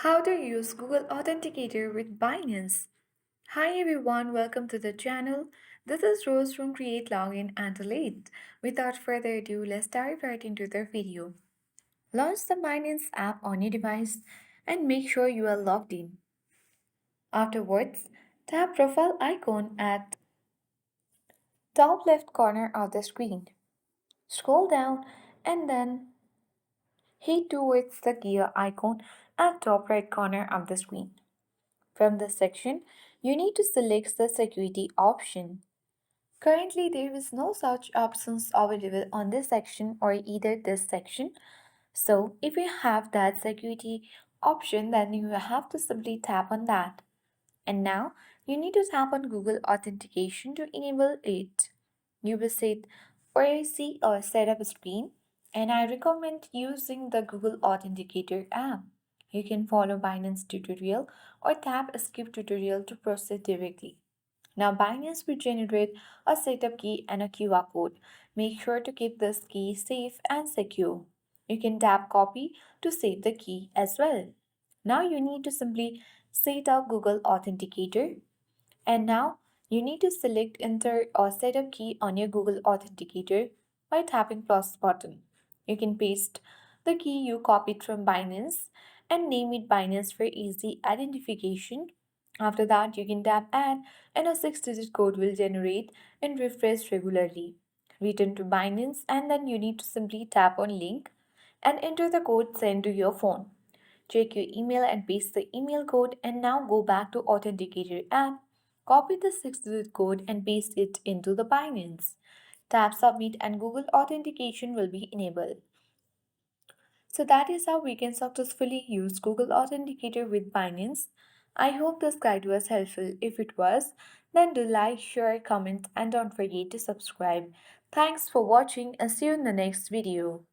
How to use Google Authenticator with Binance. Hi everyone, welcome to the channel. This is Rose from Create Login and Delete. Without further ado, let's dive right into the video. Launch the Binance app on your device and make sure you are logged in. Afterwards, tap profile icon at top left corner of the screen. Scroll down and then head towards the gear icon at top right corner of the screen. From this section, you need to select the security option. Currently, there is no such options available on this section or either this section. So, if you have that security option, then you have to simply tap on that. And now, you need to tap on Google Authentication to enable it. You will see a setup screen, and I recommend using the Google Authenticator app. You can follow Binance tutorial or tap skip tutorial to proceed directly. Now, Binance will generate a setup key and a QR code. Make sure to keep this key safe and secure. You can tap copy to save the key as well. Now, you need to simply set up Google Authenticator, and now you need to select enter or setup key on your Google Authenticator by tapping plus button. You can paste the key you copied from Binance and name it Binance for easy identification. After that, you can tap add and a 6-digit code will generate and refresh regularly. Return to Binance and then you need to simply tap on link and enter the code sent to your phone. Check your email and paste the email code and now go back to Authenticator app. Copy the 6-digit code and paste it into the Binance. Tap submit and Google Authentication will be enabled. So that is how we can successfully use Google Authenticator with Binance. I hope this guide was helpful. If it was, then do like, share, comment and don't forget to subscribe. Thanks for watching and see you in the next video.